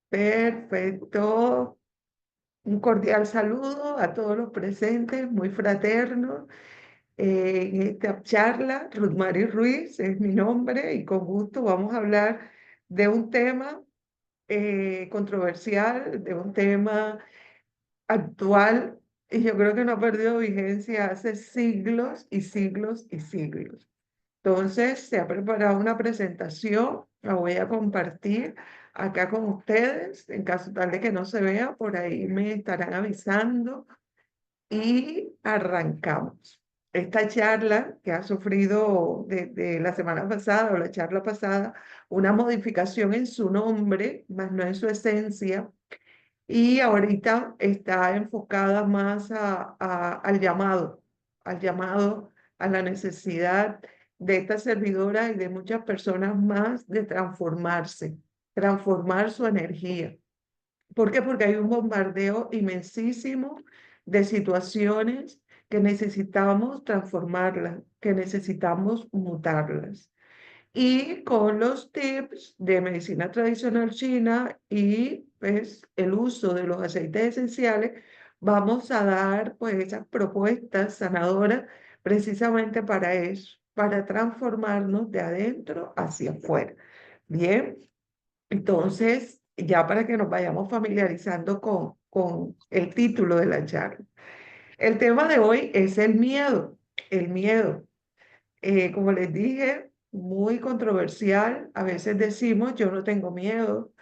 Perfecto. Un cordial saludo a todos los presentes, muy fraterno. En esta charla, Ruthmary Ruiz es mi nombre y con gusto vamos a hablar de un tema controversial, de un tema actual y yo creo que no ha perdido vigencia hace siglos y siglos y siglos. Entonces, se ha preparado una presentación, la voy a compartir acá con ustedes. En caso tal de que no se vea, por ahí me estarán avisando y arrancamos. Esta charla que ha sufrido desde la semana pasada o la charla pasada una modificación en su nombre, más no en su esencia, y ahorita está enfocada más al llamado, a la necesidad de esta servidora y de muchas personas más de transformarse, transformar su energía. ¿Por qué? Porque hay un bombardeo inmensísimo de situaciones que necesitamos transformarlas, que necesitamos mutarlas y con los tips de medicina tradicional china y pues el uso de los aceites esenciales, vamos a dar pues esas propuestas sanadoras precisamente para eso, para transformarnos de adentro hacia afuera. Bien, entonces ya para que nos vayamos familiarizando con el título de la charla. El tema de hoy es el miedo, el miedo. Como les dije, muy controversial. A veces decimos, yo no tengo miedo,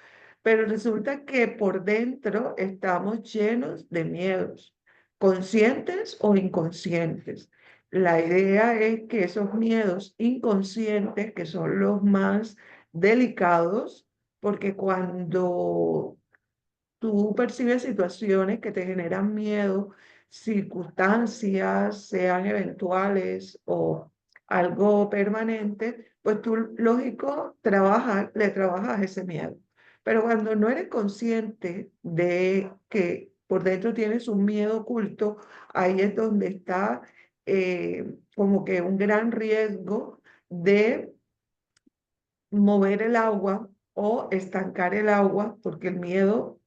pero resulta que por dentro estamos llenos de miedos, conscientes o inconscientes. La idea es que esos miedos inconscientes, que son los más delicados, porque cuando tú percibes situaciones que te generan miedo, circunstancias, sean eventuales o algo permanente, pues tú, lógico, le trabajas ese miedo. Pero cuando no eres consciente de que por dentro tienes un miedo oculto, ahí es donde está como que un gran riesgo de mover el agua o estancar el agua, porque el miedo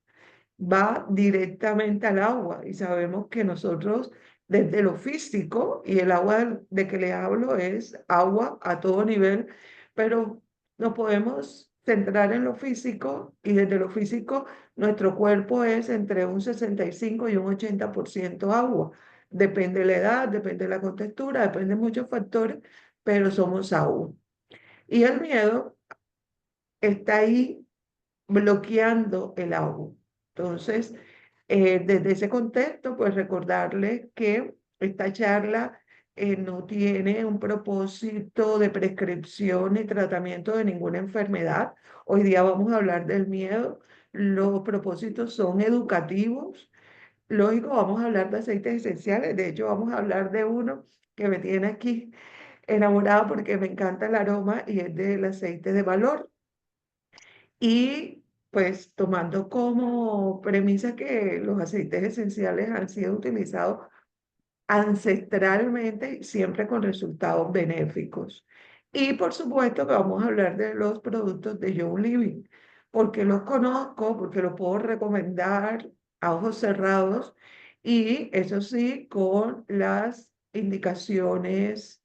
va directamente al agua y sabemos que nosotros desde lo físico, y el agua de que le hablo es agua a todo nivel, pero nos podemos centrar en lo físico y desde lo físico nuestro cuerpo es entre un 65 y un 80% agua. Depende de la edad, depende de la contextura, depende de muchos factores, pero somos agua. Y el miedo está ahí bloqueando el agua. Entonces, desde ese contexto, pues recordarles que esta charla no tiene un propósito de prescripción ni tratamiento de ninguna enfermedad. Hoy día vamos a hablar del miedo. Los propósitos son educativos. Lógico, vamos a hablar de aceites esenciales. De hecho, vamos a hablar de uno que me tiene aquí enamorada porque me encanta el aroma y es del aceite de valor. Y pues tomando como premisa que los aceites esenciales han sido utilizados ancestralmente, siempre con resultados benéficos. Y por supuesto que vamos a hablar de los productos de Young Living, porque los conozco, porque los puedo recomendar a ojos cerrados y eso sí, con las indicaciones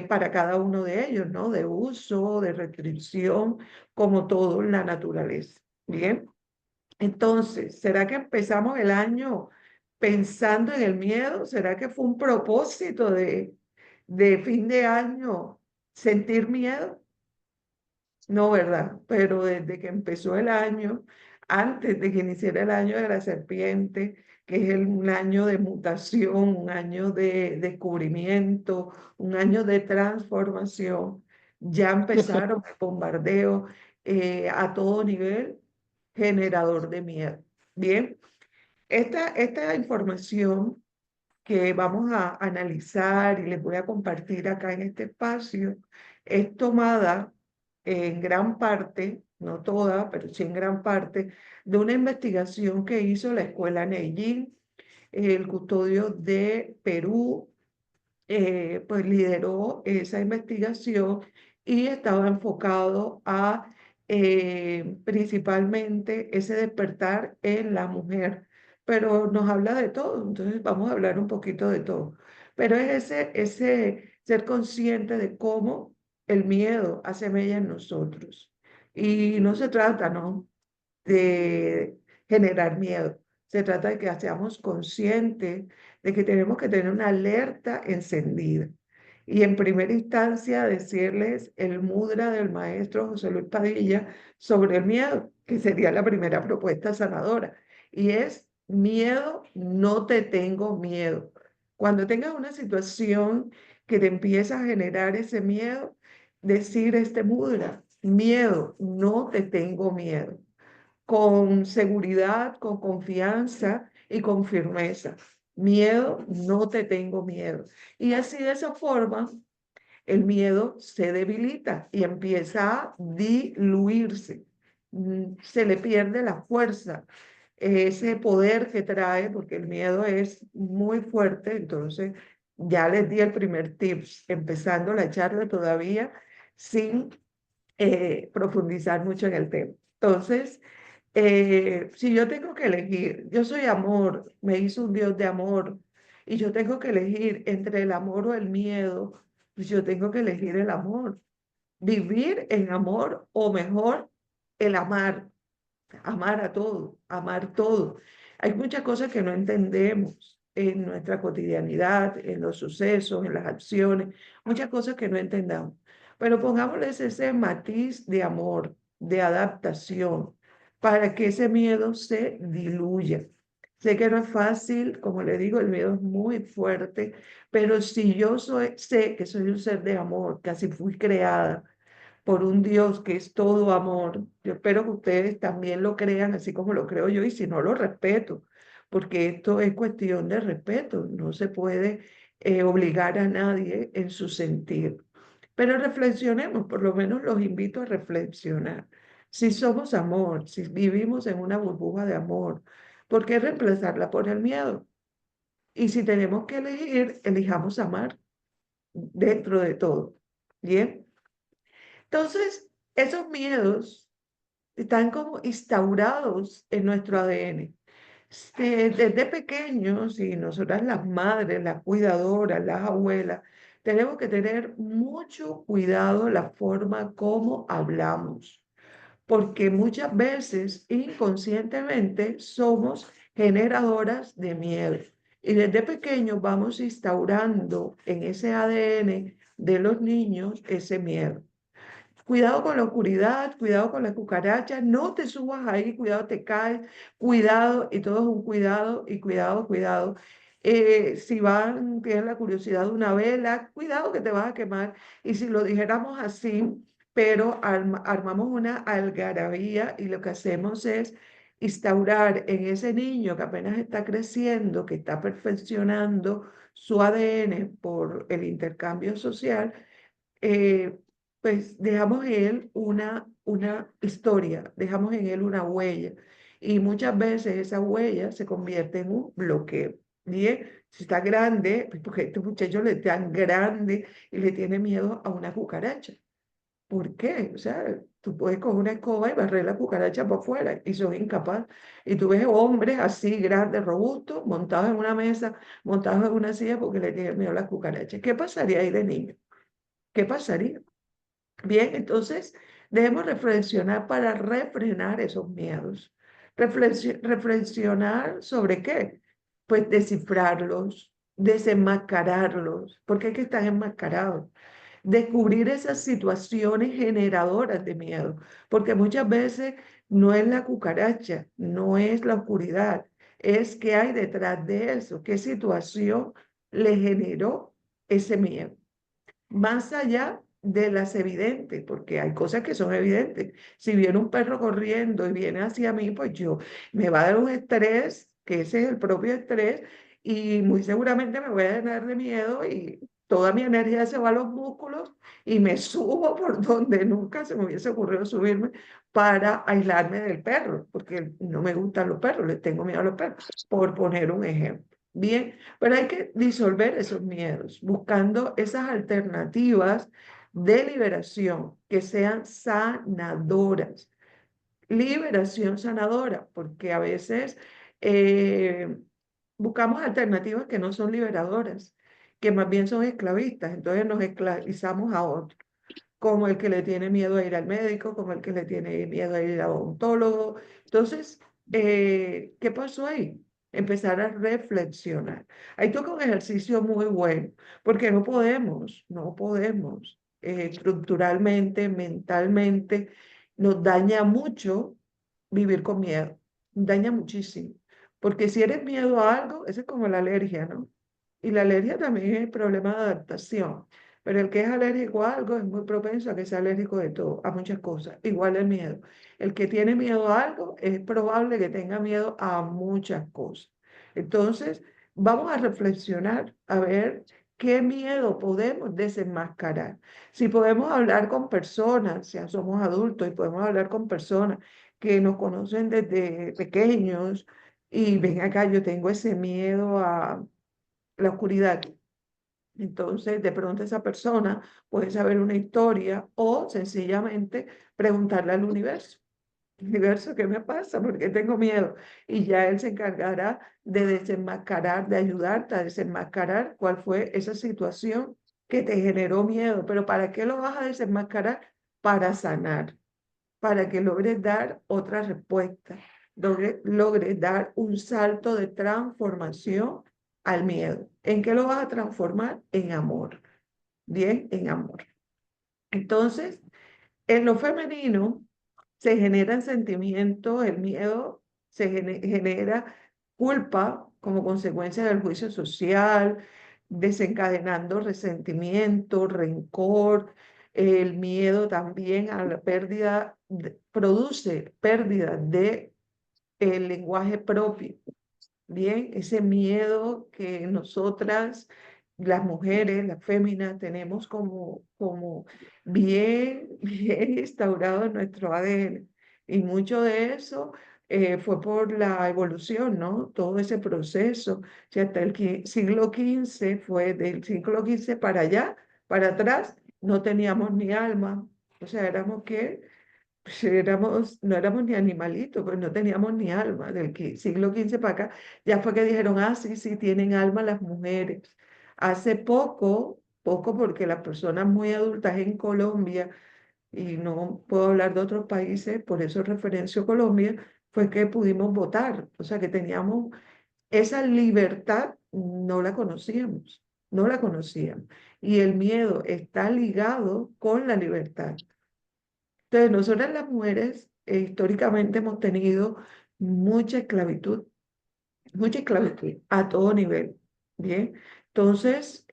para cada uno de ellos, ¿no? De uso, de restricción, como todo en la naturaleza. Bien, entonces, ¿será que empezamos el año pensando en el miedo? ¿Será que fue un propósito de fin de año sentir miedo? No, ¿verdad? Pero desde que empezó el año, antes de que iniciara el año de la serpiente, que es un año de mutación, un año de descubrimiento, un año de transformación, ya empezaron el bombardeo a todo nivel generador de miedo. Bien, esta información que vamos a analizar y les voy a compartir acá en este espacio es tomada en gran parte, no toda, pero sí en gran parte, de una investigación que hizo la Escuela Neijing. El custodio de Perú, pues lideró esa investigación y estaba enfocado a principalmente ese despertar en la mujer, pero nos habla de todo, entonces vamos a hablar un poquito de todo. Pero es ese ser consciente de cómo el miedo hace mella en nosotros. Y no se trata, ¿no?, de generar miedo. Se trata de que seamos conscientes de que tenemos que tener una alerta encendida. Y en primera instancia decirles el mudra del maestro José Luis Padilla sobre el miedo, que sería la primera propuesta sanadora. Y es miedo, no te tengo miedo. Cuando tengas una situación que te empieza a generar ese miedo, decir este mudra, miedo, no te tengo miedo, con seguridad, con confianza y con firmeza. Miedo, no te tengo miedo. Y así de esa forma, el miedo se debilita y empieza a diluirse. Se le pierde la fuerza, ese poder que trae, porque el miedo es muy fuerte. Entonces, ya les di el primer tips, empezando la charla todavía sin profundizar mucho en el tema. Entonces, si yo tengo que elegir, yo soy amor, me hizo un Dios de amor, y yo tengo que elegir entre el amor o el miedo, pues yo tengo que elegir el amor, vivir en amor o mejor el amar, amar a todo, amar todo. Hay muchas cosas que no entendemos en nuestra cotidianidad, en los sucesos, en las acciones, muchas cosas que no entendamos. Pero pongámosles ese matiz de amor, de adaptación, para que ese miedo se diluya. Sé que no es fácil, como le digo, el miedo es muy fuerte, pero si yo sé que soy un ser de amor, que así fui creada por un Dios que es todo amor. Yo espero que ustedes también lo crean así como lo creo yo, y si no, lo respeto, porque esto es cuestión de respeto, no se puede obligar a nadie en su sentir. Pero reflexionemos, por lo menos los invito a reflexionar. Si somos amor, si vivimos en una burbuja de amor, ¿por qué reemplazarla por el miedo? Y si tenemos que elegir, elijamos amar dentro de todo. ¿Bien? Entonces, esos miedos están como instaurados en nuestro ADN. Desde pequeños, y nosotras las madres, las cuidadoras, las abuelas, tenemos que tener mucho cuidado la forma como hablamos, porque muchas veces inconscientemente somos generadoras de miedo. Y desde pequeños vamos instaurando en ese ADN de los niños ese miedo. Cuidado con la oscuridad, cuidado con las cucarachas, no te subas ahí, cuidado, te caes, cuidado, y todo es un cuidado, y cuidado, cuidado. Si van, tienen la curiosidad de una vela, cuidado que te vas a quemar. Y si lo dijéramos así, pero armamos una algarabía, y lo que hacemos es instaurar en ese niño que apenas está creciendo, que está perfeccionando su ADN por el intercambio social, eh, pues dejamos en él una historia, dejamos en él una huella. Y muchas veces esa huella se convierte en un bloqueo. Bien, si está grande, pues porque este muchacho le tan grande y le tiene miedo a una cucaracha. ¿Por qué? O sea, tú puedes coger una escoba y barrer la cucaracha para afuera y son incapaz. Y tú ves hombres así grandes, robustos, montados en una mesa, montados en una silla porque le tienen miedo a las cucarachas. ¿Qué pasaría ahí de niño? ¿Qué pasaría? Bien, entonces debemos reflexionar para refrenar esos miedos. Reflexionar sobre qué, pues descifrarlos, desenmascararlos, porque es que están enmascarados. Descubrir esas situaciones generadoras de miedo, porque muchas veces no es la cucaracha, no es la oscuridad, es qué hay detrás de eso, qué situación le generó ese miedo, más allá de las evidentes, porque hay cosas que son evidentes. Si viene un perro corriendo y viene hacia mí, pues yo me va a dar un estrés, que ese es el propio estrés, y muy seguramente me voy a llenar de miedo y toda mi energía se va a los músculos y me subo por donde nunca se me hubiese ocurrido subirme para aislarme del perro, porque no me gustan los perros, les tengo miedo a los perros, por poner un ejemplo. Bien, pero hay que disolver esos miedos, buscando esas alternativas de liberación que sean sanadoras. Liberación sanadora, porque a veces eh, buscamos alternativas que no son liberadoras, que más bien son esclavistas. Entonces nos esclavizamos a otros, como el que le tiene miedo a ir al médico, como el que le tiene miedo a ir al odontólogo. Entonces, ¿qué pasó ahí? Empezar a reflexionar. Ahí toca un ejercicio muy bueno, porque no podemos, estructuralmente, mentalmente, nos daña mucho vivir con miedo, daña muchísimo, porque si eres miedo a algo, eso es como la alergia, ¿no? Y la alergia también es el problema de adaptación. Pero el que es alérgico a algo es muy propenso a que sea alérgico de todo, a muchas cosas. Igual el miedo. El que tiene miedo a algo es probable que tenga miedo a muchas cosas. Entonces, vamos a reflexionar a ver qué miedo podemos desenmascarar. Si podemos hablar con personas, ya somos adultos y podemos hablar con personas que nos conocen desde pequeños y ven acá, yo tengo ese miedo a la oscuridad. Entonces, de pronto esa persona puede saber una historia o sencillamente preguntarle al universo. Universo, ¿qué me pasa? ¿Por qué tengo miedo? Y ya él se encargará de desenmascarar, de ayudarte a desenmascarar cuál fue esa situación que te generó miedo. Pero ¿para qué lo vas a desenmascarar? Para sanar, para que logres dar otra respuesta, logres dar un salto de transformación al miedo. ¿En qué lo vas a transformar? En amor. Bien, en amor. Entonces, en lo femenino se generan sentimientos, el miedo genera culpa como consecuencia del juicio social, desencadenando resentimiento, rencor. El miedo también a la pérdida, produce pérdida de el lenguaje propio. Bien, ese miedo que nosotras, las mujeres, las féminas, tenemos como bien, bien instaurado en nuestro ADN. Y mucho de eso fue por la evolución, ¿no? Todo ese proceso. O sea, hasta el siglo XV, fue del siglo XV para allá, para atrás, no teníamos ni alma. O sea, éramos que pues no éramos ni animalitos, pues no teníamos ni alma. Del siglo XV para acá, ya fue que dijeron, ah, sí, sí, tienen alma las mujeres. Hace poco porque las personas muy adultas en Colombia, y no puedo hablar de otros países, por eso referencio a Colombia, fue que pudimos votar. O sea, que teníamos esa libertad, no la conocíamos, no la conocíamos. Y el miedo está ligado con la libertad. Entonces, nosotras las mujeres históricamente hemos tenido mucha esclavitud a todo nivel, ¿bien? Entonces,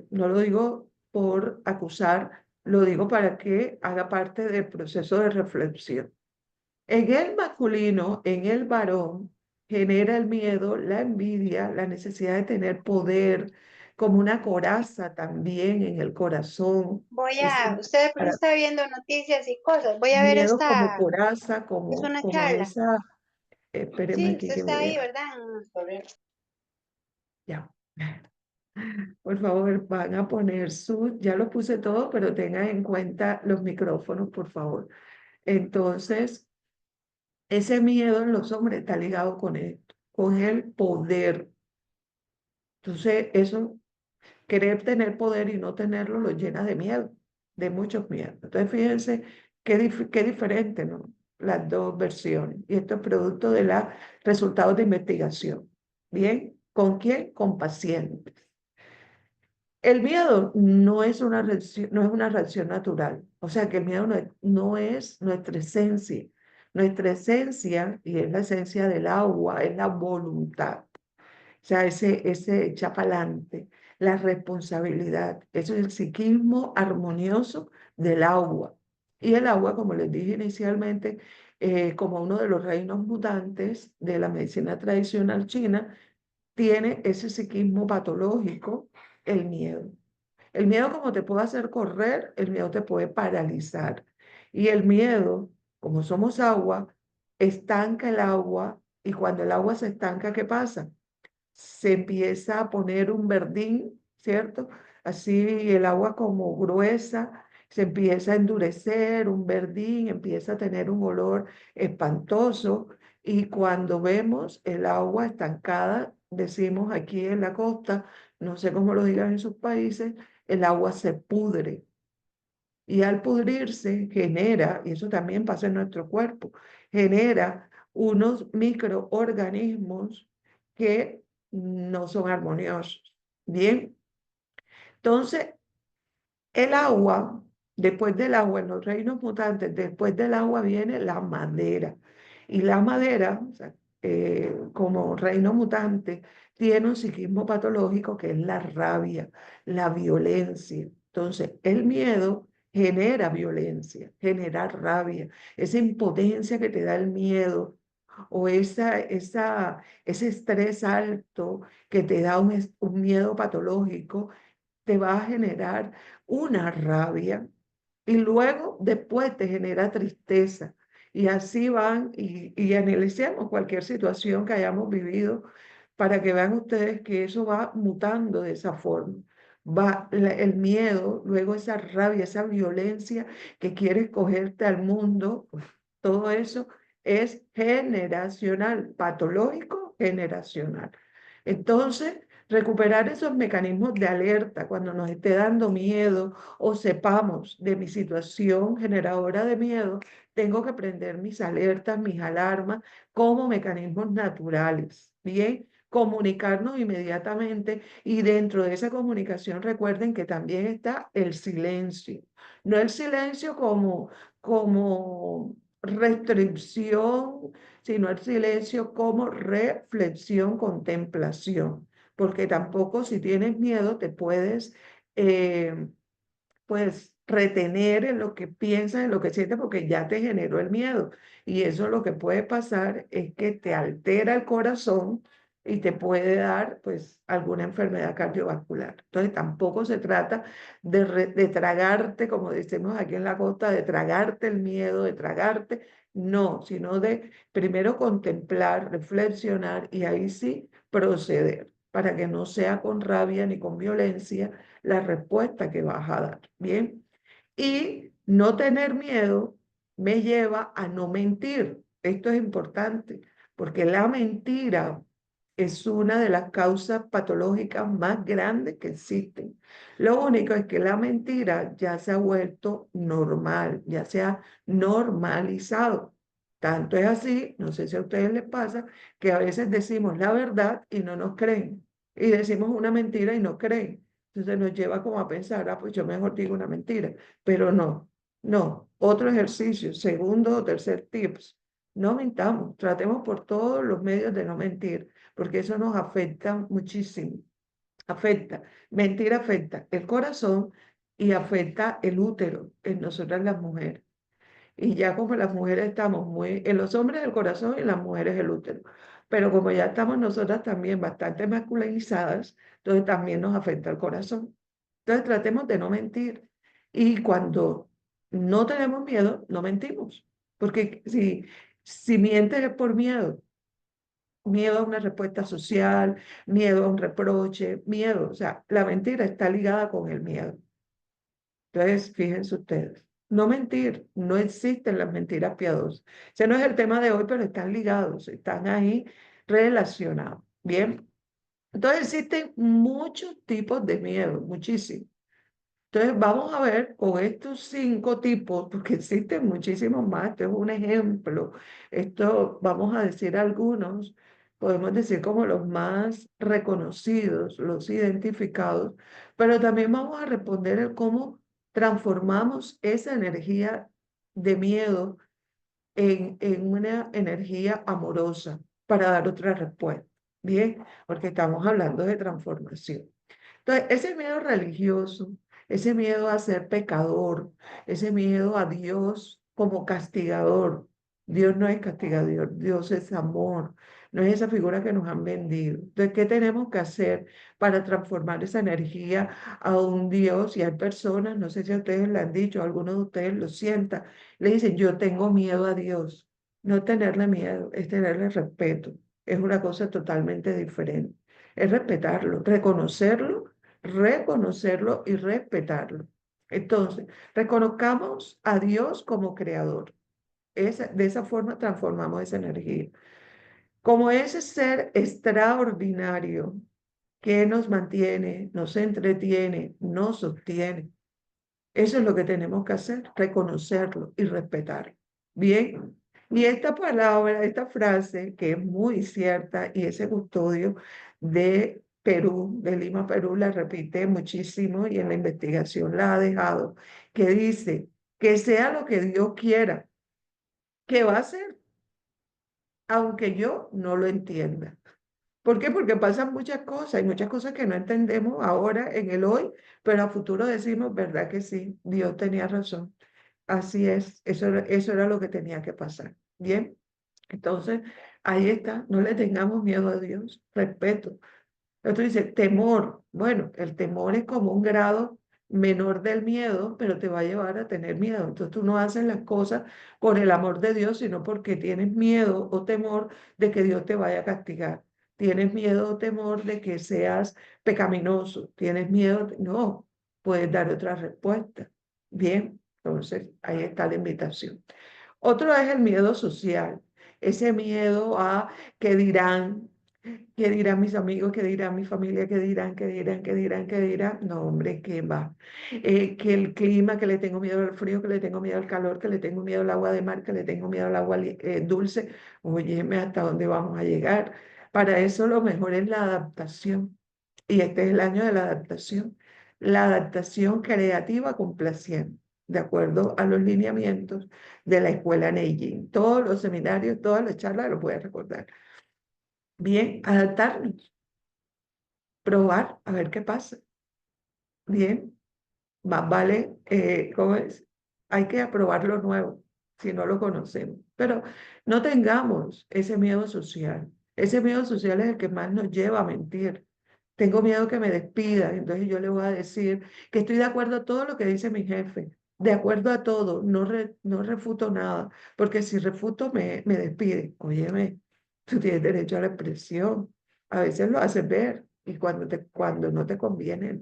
no lo digo por acusar, lo digo para que haga parte del proceso de reflexión. En el masculino, en el varón, genera el miedo, la envidia, la necesidad de tener poder, como una coraza también en el corazón, ese Usted de pronto está viendo noticias y cosas, voy a ver miedo como esta, coraza, es como, una como charla. esa, espéreme Sí, aquí usted que está voy ahí, a, ¿verdad? Correcto. ya, por favor, van a poner ya lo puse todo, pero tengan en cuenta los micrófonos, por favor. Entonces, ese miedo en los hombres está ligado con esto, con el poder. Entonces, eso, querer tener poder y no tenerlo, lo llena de miedo, de muchos miedos. Entonces, fíjense qué diferente, ¿no? Las dos versiones. Y esto es producto de los resultados de investigación. ¿Bien? ¿Con quién? Con pacientes. El miedo no es una reacción natural. O sea que el miedo no es nuestra esencia. Nuestra esencia, y es la esencia del agua, es la voluntad. O sea, ese echa pa'lante, la responsabilidad. Eso es el psiquismo armonioso del agua. Y el agua, como les dije inicialmente, como uno de los reinos mutantes de la medicina tradicional china, tiene ese psiquismo patológico, el miedo. El miedo, como te puede hacer correr, el miedo te puede paralizar. Y el miedo, como somos agua, estanca el agua. Y cuando el agua se estanca, ¿qué pasa? Se empieza a poner un verdín, ¿cierto? así el agua como gruesa, se empieza a endurecer, un verdín, empieza a tener un olor espantoso y cuando vemos el agua estancada, decimos aquí en la costa, no sé cómo lo digan en sus países, el agua se pudre. Y al pudrirse genera, y eso también pasa en nuestro cuerpo, genera unos microorganismos que no son armoniosos. Bien, entonces el agua, después del agua, en los reinos mutantes, después del agua viene la madera. Y la madera, o sea, como reino mutante, tiene un psiquismo patológico que es la rabia, la violencia. Entonces, el miedo genera violencia, genera rabia, esa impotencia que te da el miedo o ese estrés alto que te da un miedo patológico te va a generar una rabia y luego después te genera tristeza. Y así van y analicemos cualquier situación que hayamos vivido para que vean ustedes que eso va mutando de esa forma. Va el miedo, luego esa rabia, esa violencia que quiere cogerte al mundo, pues, todo eso es generacional, patológico generacional. Entonces, recuperar esos mecanismos de alerta cuando nos esté dando miedo o sepamos de mi situación generadora de miedo, tengo que prender mis alertas, mis alarmas como mecanismos naturales. Bien, comunicarnos inmediatamente y dentro de esa comunicación recuerden que también está el silencio. No el silencio como restricción, sino el silencio como reflexión, contemplación porque tampoco si tienes miedo te puedes, pues, retener en lo que piensas, en lo que sientes, porque ya te generó el miedo. Y eso lo que puede pasar es que te altera el corazón y te puede dar, pues, alguna enfermedad cardiovascular. Entonces, tampoco se trata de tragarte, como decimos aquí en la costa, de tragarte el miedo, de tragarte, no, sino de primero contemplar, reflexionar y ahí sí proceder para que no sea con rabia ni con violencia la respuesta que vas a dar. Bien. Y no tener miedo me lleva a no mentir. Esto es importante porque la mentira es una de las causas patológicas más grandes que existen. Lo único es que la mentira ya se ha vuelto normal, ya se ha normalizado. Tanto es así, no sé si a ustedes les pasa, que a veces decimos la verdad y no nos creen. Y decimos una mentira y no creen. Entonces nos lleva como a pensar, ah, pues yo mejor digo una mentira, pero no, no. Otro ejercicio, segundo o tercer tips, no mintamos, tratemos por todos los medios de no mentir, porque eso nos afecta muchísimo, afecta, mentir afecta el corazón y afecta el útero en nosotras las mujeres. Y ya como las mujeres estamos muy, en los hombres el corazón y en las mujeres el útero. Pero como ya estamos nosotras también bastante masculinizadas, entonces también nos afecta el corazón. Entonces tratemos de no mentir. Y cuando no tenemos miedo, no mentimos. Porque si mientes es por miedo. Miedo a una respuesta social, miedo a un reproche, miedo. O sea, la mentira está ligada con el miedo. Entonces, fíjense ustedes, no mentir, no existen las mentiras piadosas. Ese no es el tema de hoy, pero están ligados, están ahí relacionados. Bien, entonces existen muchos tipos de miedo, muchísimos. Entonces, vamos a ver con estos 5 tipos, porque existen muchísimos más, esto es un ejemplo. Esto, vamos a decir algunos, podemos decir como los más reconocidos, los identificados, pero también vamos a responder el cómo transformamos esa energía de miedo en una energía amorosa para dar otra respuesta. Bien, porque estamos hablando de transformación. Entonces, ese miedo religioso, ese miedo a ser pecador, ese miedo a Dios como castigador. Dios no es castigador, Dios es amor, no es esa figura que nos han vendido. Entonces, ¿qué tenemos que hacer para transformar esa energía a un Dios? Y hay personas, no sé si a ustedes le han dicho, algunos de ustedes lo sientan, le dicen, yo tengo miedo a Dios. No tenerle miedo, es tenerle respeto. Es una cosa totalmente diferente. Es respetarlo, reconocerlo, reconocerlo y respetarlo. Entonces, reconozcamos a Dios como creador. De esa forma transformamos esa energía. Como ese ser extraordinario que nos mantiene, nos entretiene, nos sostiene. Eso es lo que tenemos que hacer, reconocerlo y respetarlo. Bien, y esta palabra, esta frase, que es muy cierta, y ese custodio de Perú, de Lima, Perú, la repite muchísimo y en la investigación la ha dejado, que dice que sea lo que Dios quiera, que va a ser, aunque yo no lo entienda. ¿Por qué? Porque pasan muchas cosas, hay muchas cosas que no entendemos ahora en el hoy, pero a futuro decimos, ¿verdad que sí? Dios tenía razón. Así es, eso era lo que tenía que pasar. Bien, entonces ahí está, no le tengamos miedo a Dios, respeto. Otro dice, temor. Bueno, el temor es como un grado menor del miedo, pero te va a llevar a tener miedo. Entonces tú no haces las cosas por el amor de Dios, sino porque tienes miedo o temor de que Dios te vaya a castigar. Tienes miedo o temor de que seas pecaminoso. Tienes miedo, no, puedes dar otra respuesta. Bien, entonces ahí está la invitación. Otro es el miedo social, ese miedo a que dirán, ¿qué dirán mis amigos? ¿Qué dirán mi familia? ¿Qué dirán? ¿Qué dirán? ¿Qué dirán? ¿Qué dirán? No, hombre, ¿qué va? Que el clima, que le tengo miedo al frío, que le tengo miedo al calor, que le tengo miedo al agua de mar, que le tengo miedo al agua dulce. Óyeme, ¿hasta dónde vamos a llegar? Para eso lo mejor es la adaptación. Y este es el año de la adaptación. La adaptación creativa complaciente, de acuerdo a los lineamientos de la escuela Neijing. Todos los seminarios, todas las charlas los voy a recordar. Bien, adaptarnos, probar, a ver qué pasa. Bien, más vale, ¿cómo es? Hay que aprobar lo nuevo si no lo conocemos. Pero no tengamos ese miedo social. Ese miedo social es el que más nos lleva a mentir. Tengo miedo que me despidan, entonces yo le voy a decir que estoy de acuerdo a todo lo que dice mi jefe, de acuerdo a todo, no refuto nada, porque si refuto me despiden. Óyeme, tú tienes derecho a la expresión. A veces lo haces ver y cuando no te conviene.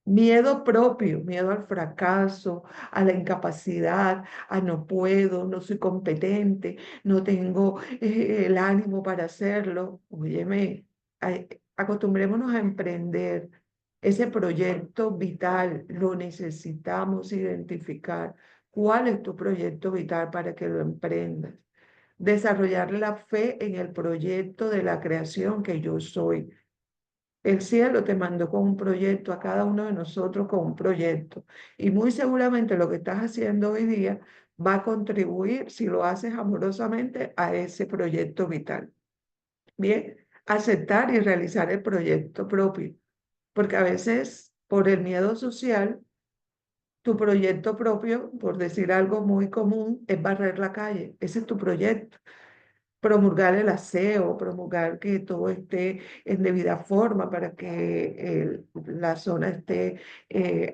Miedo propio, miedo al fracaso, a la incapacidad, a no puedo, no soy competente, no tengo el ánimo para hacerlo. Óyeme, acostumbrémonos a emprender ese proyecto vital, lo necesitamos identificar. ¿Cuál es tu proyecto vital para que lo emprendas? Desarrollar la fe en el proyecto de la creación que yo soy. El cielo te mandó con un proyecto, a cada uno de nosotros con un proyecto. Y muy seguramente lo que estás haciendo hoy día va a contribuir, si lo haces amorosamente, a ese proyecto vital. Bien, aceptar y realizar el proyecto propio. Porque a veces, por el miedo social, tu proyecto propio, por decir algo muy común, es barrer la calle. Ese es tu proyecto, promulgar el aseo, promulgar que todo esté en debida forma para que la zona esté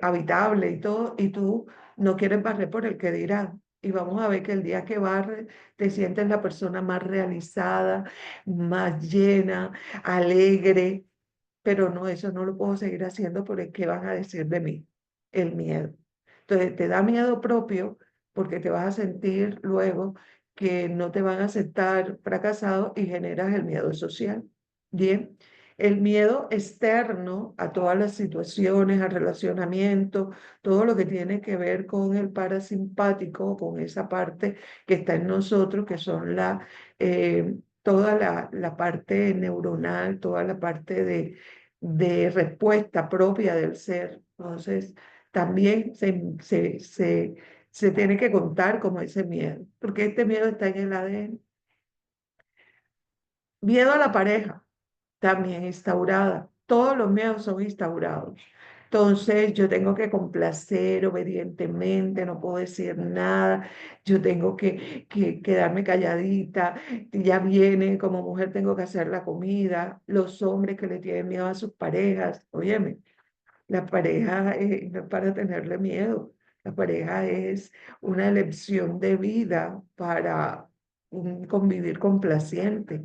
habitable y todo, y tú no quieres barrer por el que dirán. Y vamos a ver que el día que barre te sientes la persona más realizada, más llena, alegre, pero no, eso no lo puedo seguir haciendo porque ¿qué van a decir de mí? El miedo. Entonces, te da miedo propio porque te vas a sentir luego que no te van a aceptar fracasado y generas el miedo social. Bien, el miedo externo a todas las situaciones, al relacionamiento, todo lo que tiene que ver con el parasimpático, con esa parte que está en nosotros, que son toda la parte neuronal, toda la parte de respuesta propia del ser. Entonces, también se tiene que contar como ese miedo, porque este miedo está en el ADN. Miedo a la pareja, también instaurada. Todos los miedos son instaurados. Entonces, yo tengo que complacer obedientemente, no puedo decir nada, yo tengo que quedarme calladita, ya viene, como mujer tengo que hacer la comida, los hombres que le tienen miedo a sus parejas, óyeme, la pareja no es para tenerle miedo. La pareja es una elección de vida para un convivir complaciente,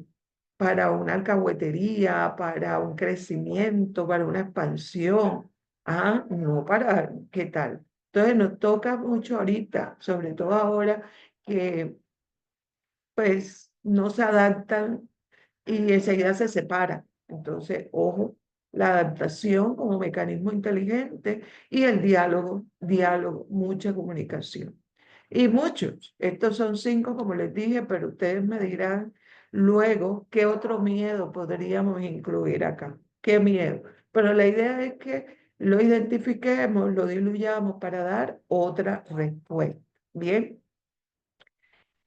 para una alcahuetería, para un crecimiento, para una expansión. Ah, no para, ¿qué tal? Entonces nos toca mucho ahorita, sobre todo ahora que pues no se adaptan y enseguida se separan. Entonces, ojo, la adaptación como mecanismo inteligente y el diálogo, mucha comunicación. Y muchos, estos son 5, como les dije, pero ustedes me dirán luego qué otro miedo podríamos incluir acá. ¿Qué miedo? Pero la idea es que lo identifiquemos, lo diluyamos para dar otra respuesta. Bien.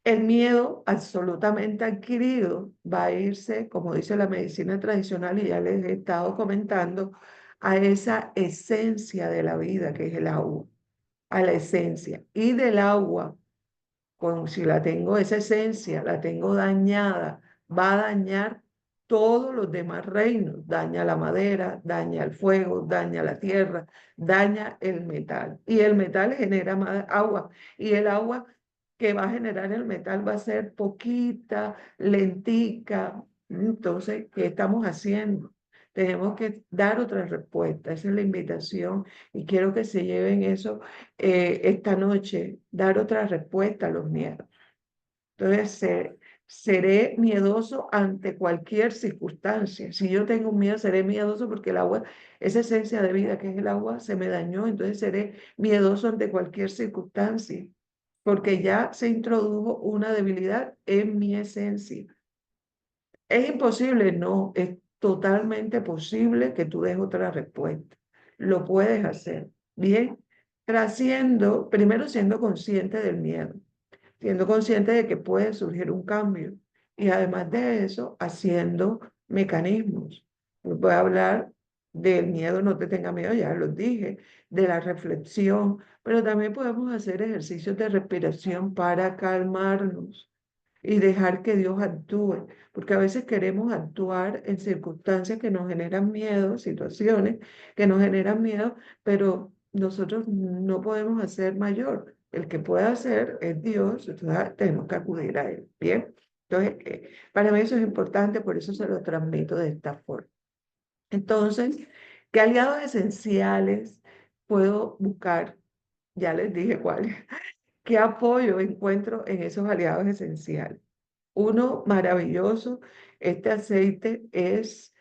El miedo absolutamente adquirido va a irse, como dice la medicina tradicional, y ya les he estado comentando, a esa esencia de la vida que es el agua, a la esencia. Y del agua, como si la tengo, esa esencia, la tengo dañada, va a dañar todos los demás reinos. Daña la madera, daña el fuego, daña la tierra, daña el metal. Y el metal genera más agua. Y el agua que va a generar el metal va a ser poquita, lentica. Entonces, ¿qué estamos haciendo? Tenemos que dar otra respuesta. Esa es la invitación y quiero que se lleven eso esta noche, dar otra respuesta a los miedos. Entonces, seré miedoso ante cualquier circunstancia. Si yo tengo un miedo, seré miedoso porque el agua, esa esencia de vida que es el agua, se me dañó. Entonces, seré miedoso ante cualquier circunstancia porque ya se introdujo una debilidad en mi esencia. ¿Es imposible? No, es totalmente posible que tú des otra respuesta. Lo puedes hacer. Bien, trasciendo, primero siendo consciente del miedo, siendo consciente de que puede surgir un cambio y además de eso, haciendo mecanismos. Voy a hablar del miedo, no te tenga miedo, ya los dije, de la reflexión, pero también podemos hacer ejercicios de respiración para calmarnos y dejar que Dios actúe, porque a veces queremos actuar en circunstancias que nos generan miedo, situaciones que nos generan miedo, pero nosotros no podemos hacer mayor. El que puede hacer es Dios, entonces tenemos que acudir a Él. Bien, entonces para mí eso es importante, por eso se lo transmito de esta forma. Entonces, ¿qué aliados esenciales puedo buscar? Ya les dije cuáles. ¿Qué apoyo encuentro en esos aliados esenciales? Uno maravilloso, este aceite es,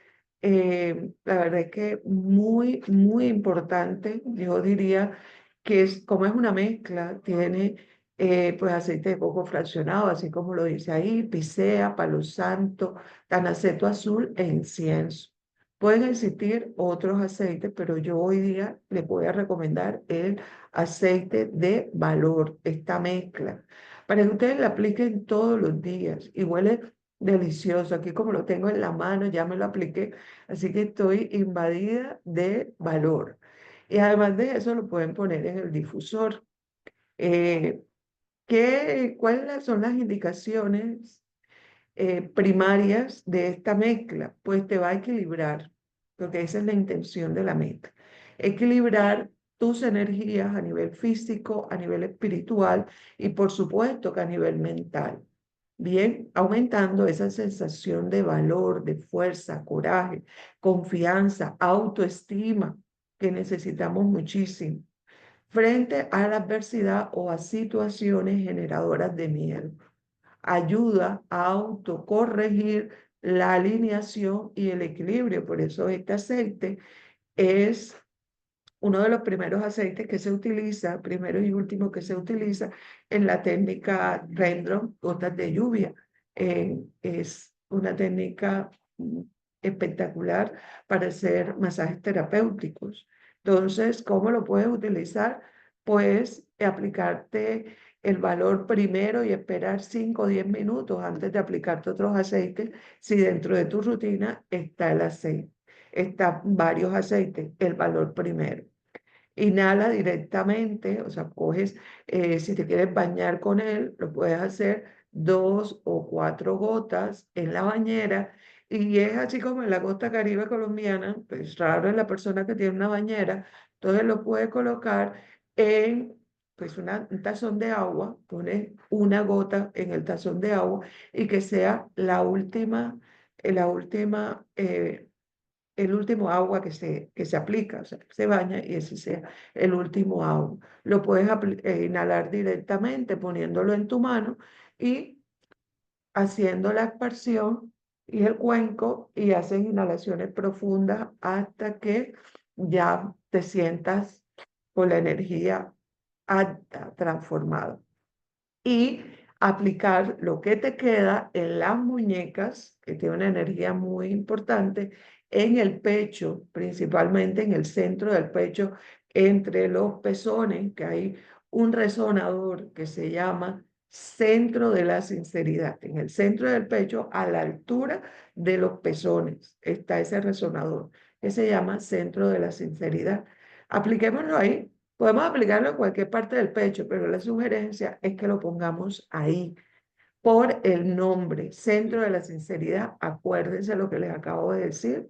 la verdad es que muy, muy importante. Yo diría que es, como es una mezcla, tiene pues aceite de coco fraccionado, así como lo dice ahí, picea, palo santo, tanaceto azul e incienso. Pueden existir otros aceites, pero yo hoy día les voy a recomendar el aceite de valor, esta mezcla para que ustedes la apliquen todos los días y huele delicioso. Aquí como lo tengo en la mano, ya me lo apliqué, así que estoy invadida de valor. Y además de eso lo pueden poner en el difusor. Eh, ¿Cuáles son las indicaciones primarias de esta mezcla? Pues te va a equilibrar, porque esa es la intención de la mezcla. Equilibrar tus energías a nivel físico, a nivel espiritual y por supuesto que a nivel mental. Bien, aumentando esa sensación de valor, de fuerza, coraje, confianza, autoestima que necesitamos muchísimo frente a la adversidad o a situaciones generadoras de miedo. Ayuda a autocorregir la alineación y el equilibrio. Por eso este aceite es uno de los primeros aceites que se utiliza, primero y último que se utiliza en la técnica Raindrop, gotas de lluvia. Es una técnica espectacular para hacer masajes terapéuticos. Entonces, ¿cómo lo puedes utilizar? Pues aplicarte el valor primero y esperar 5 o 10 minutos antes de aplicarte otros aceites, si dentro de tu rutina está el aceite. Están varios aceites, el valor primero. Inhala directamente, o sea, coges, si te quieres bañar con él, lo puedes hacer 2 o 4 gotas en la bañera y es así como en la costa caribe colombiana, pues raro es la persona que tiene una bañera, entonces lo puedes colocar en pues un tazón de agua, pones una gota en el tazón de agua y que sea la última la última, el último agua que se aplica, o sea, se baña y ese sea el último agua. Lo puedes inhalar directamente poniéndolo en tu mano y haciendo la aspersión y el cuenco y haces inhalaciones profundas hasta que ya te sientas con la energía alta, transformada y aplicar lo que te queda en las muñecas, que tiene una energía muy importante, en el pecho, principalmente en el centro del pecho, entre los pezones, que hay un resonador que se llama centro de la sinceridad. En el centro del pecho, a la altura de los pezones, está ese resonador que se llama centro de la sinceridad. Apliquémoslo ahí. Podemos aplicarlo en cualquier parte del pecho, pero la sugerencia es que lo pongamos ahí por el nombre, centro de la sinceridad. Acuérdense lo que les acabo de decir.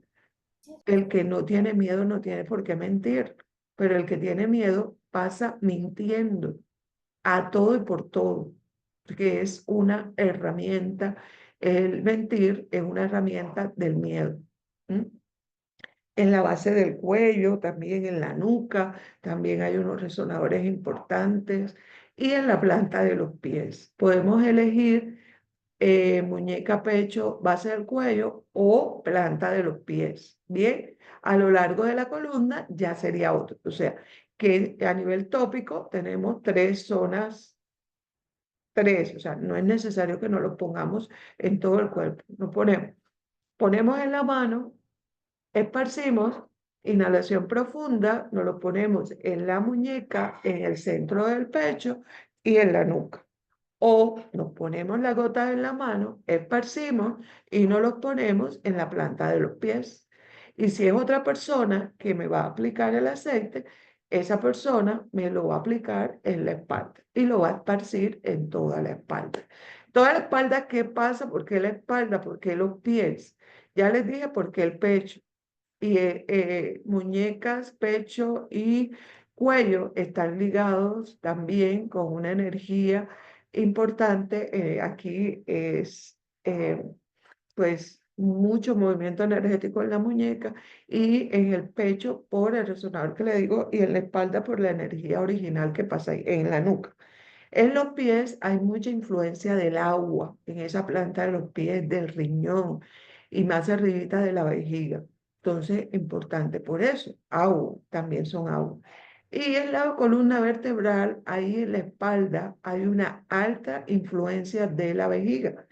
El que no tiene miedo no tiene por qué mentir, pero el que tiene miedo pasa mintiendo a todo y por todo, porque es una herramienta. El mentir es una herramienta del miedo. ¿Mm? En la base del cuello, también en la nuca, también hay unos resonadores importantes y en la planta de los pies. Podemos elegir muñeca, pecho, base del cuello o planta de los pies. Bien, a lo largo de la columna ya sería otro. O sea, que a nivel tópico tenemos tres zonas, tres, o sea, no es necesario que nos lo pongamos en todo el cuerpo. Nos ponemos en la mano. Esparcimos, inhalación profunda, nos lo ponemos en la muñeca, en el centro del pecho y en la nuca. O nos ponemos la gota en la mano, esparcimos y nos los ponemos en la planta de los pies. Y si es otra persona que me va a aplicar el aceite, esa persona me lo va a aplicar en la espalda y lo va a esparcir en toda la espalda. Toda la espalda, ¿qué pasa? ¿Por qué la espalda? ¿Por qué los pies? Ya les dije por qué el pecho y muñecas, pecho y cuello están ligados también con una energía importante. Aquí es pues mucho movimiento energético en la muñeca y en el pecho por el resonador que le digo y en la espalda por la energía original que pasa ahí, en la nuca. En los pies hay mucha influencia del agua, en esa planta de los pies, del riñón y más arribita de la vejiga. Entonces, importante por eso, agua, también son agua. Y en la columna vertebral, ahí en la espalda, hay una alta influencia de la vejiga.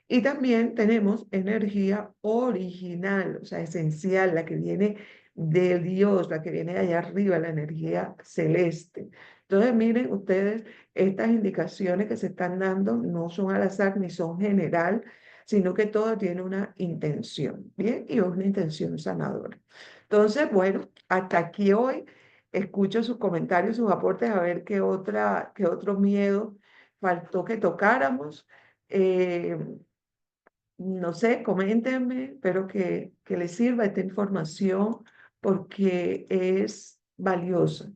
Y también tenemos energía original, o sea, esencial, la que viene de Dios, la que viene de allá arriba, la energía celeste. Entonces, miren ustedes, estas indicaciones que se están dando no son al azar ni son general, sino que todo tiene una intención, ¿bien? Y es una intención sanadora. Entonces, bueno, hasta aquí hoy. Escucho sus comentarios, sus aportes, a ver qué otro miedo faltó que tocáramos. Eh, no sé, coméntenme, espero que les sirva esta información porque es valiosa.